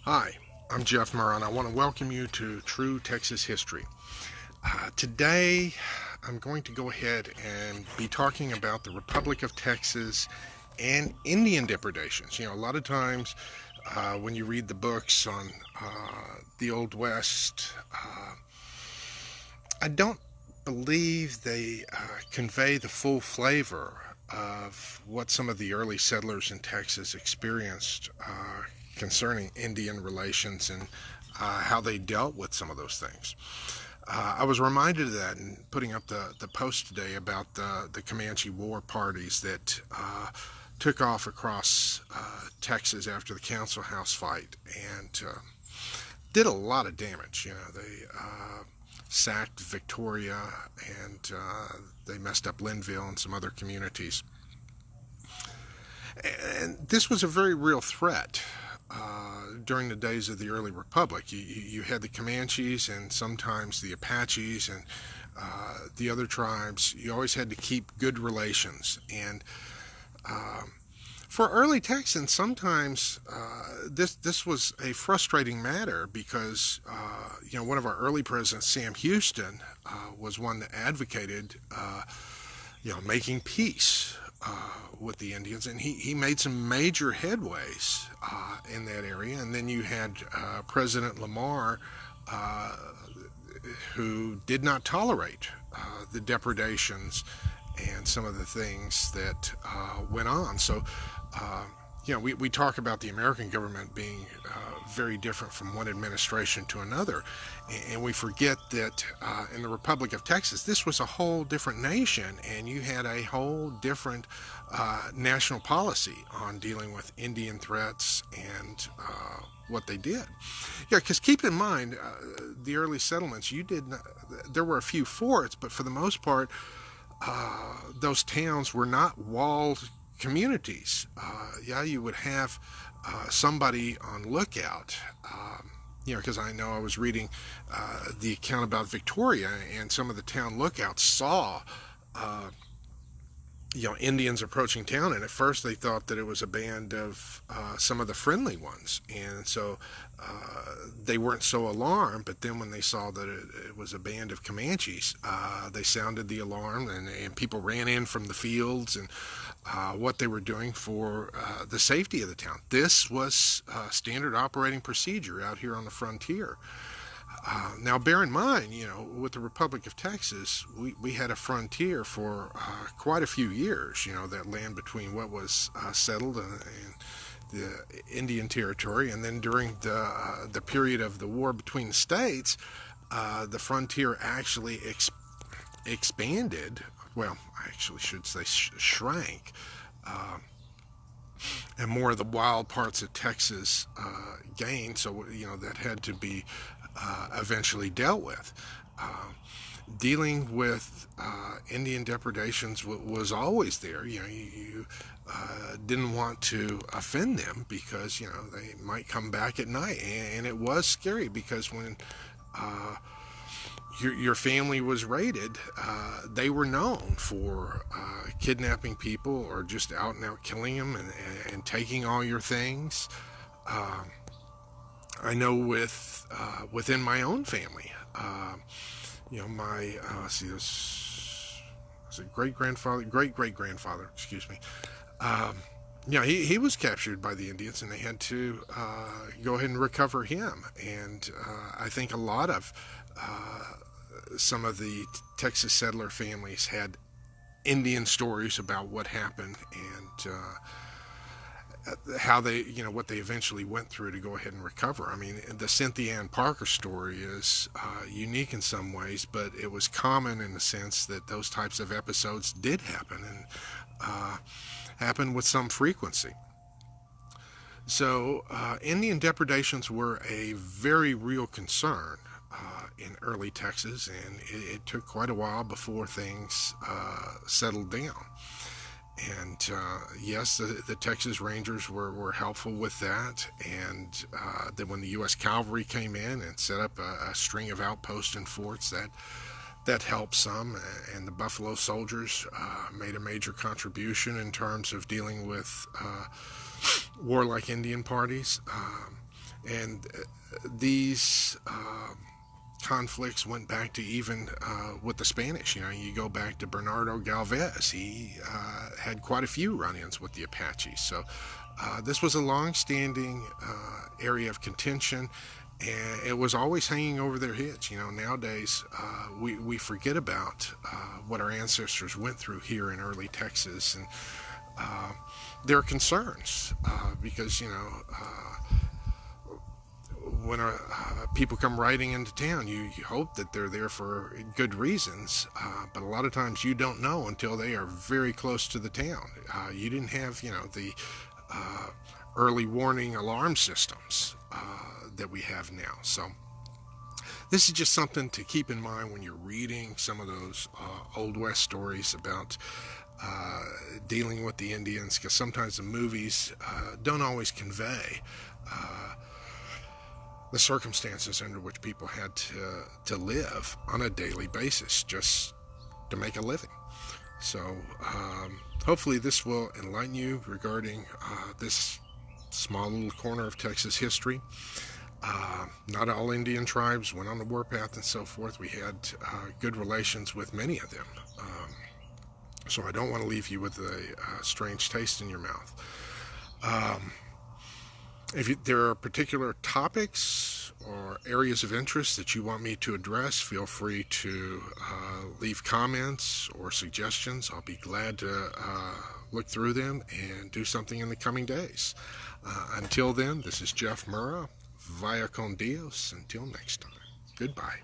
Hi, I'm Jeff Murrah, and I want to welcome you to True Texas History. Today, I'm going to go ahead and be talking about the Republic of Texas and Indian depredations. A lot of times when you read the books on the Old West, I don't believe they convey the full flavor of what some of the early settlers in Texas experienced concerning Indian relations and how they dealt with some of those things. I was reminded of that in putting up the post today about the Comanche war parties that took off across Texas after the Council House fight and did a lot of damage. They sacked Victoria and they messed up Linville and some other communities. And this was a very real threat during the days of the early republic. You had the Comanches and sometimes the Apaches and the other tribes. You always had to keep good relations. And for early Texans, sometimes this was a frustrating matter because one of our early presidents, Sam Houston, was one that advocated making peace with the Indians, and he made some major headways in that area. And then you had President Lamar, who did not tolerate the depredations and some of the things that went on. So, we talk about the American government being very different from one administration to another, and we forget that in the Republic of Texas, this was a whole different nation, and you had a whole different national policy on dealing with Indian threats and what they did. Yeah, because keep in mind, the early settlements, there were a few forts, but for the most part, those towns were not walled communities. You would have somebody on lookout. Because I know I was reading the account about Victoria, and some of the town lookouts saw Indians approaching town, and at first they thought that it was a band of some of the friendly ones, and so they weren't so alarmed. But then when they saw that it was a band of Comanches, they sounded the alarm, and people ran in from the fields and what they were doing for the safety of the town. This was standard operating procedure out here on the frontier. Now, bear in mind, with the Republic of Texas, we had a frontier for quite a few years, that land between what was settled and the Indian territory. And then during the period of the war between the states, the frontier actually expanded. Well, I actually should say shrank. And more of the wild parts of Texas gained. So, that had to be eventually dealt with. Dealing with Indian depredations was always there. You didn't want to offend them because they might come back at night, and it was scary because when your family was raided, they were known for kidnapping people or just out and out killing them and taking all your things. I know within my own family, my this was a great great grandfather, excuse me. He was captured by the Indians, and they had to go ahead and recover him. And I think a lot of some of the Texas settler families had Indian stories about what happened and how they, what they eventually went through to go ahead and recover. I mean, the Cynthia Ann Parker story is unique in some ways, but it was common in the sense that those types of episodes did happen and happen with some frequency. So Indian depredations were a very real concern in early Texas, and it took quite a while before things settled down. And yes, the Texas Rangers were helpful with that. And then when the U.S. Cavalry came in and set up a string of outposts and forts, that helped some. And the Buffalo Soldiers made a major contribution in terms of dealing with warlike Indian parties. And these conflicts went back to even with the Spanish. You go back to Bernardo Galvez. He had quite a few run-ins with the Apaches. So this was a long-standing area of contention, and it was always hanging over their heads. Nowadays we forget about what our ancestors went through here in early Texas, and there are concerns because when people come riding into town, you hope that they're there for good reasons, but a lot of times you don't know until they are very close to the town. You didn't have the early warning alarm systems that we have now. So this is just something to keep in mind when you're reading some of those Old West stories about dealing with the Indians, because sometimes the movies don't always convey the circumstances under which people had to live on a daily basis just to make a living. So hopefully this will enlighten you regarding this small little corner of Texas history. Not all Indian tribes went on the warpath and so forth. We had good relations with many of them. So I don't want to leave you with a strange taste in your mouth. If there are particular topics or areas of interest that you want me to address, feel free to leave comments or suggestions. I'll be glad to look through them and do something in the coming days. Until then, this is Jeff Murrah, vaya con Dios. Until next time, goodbye.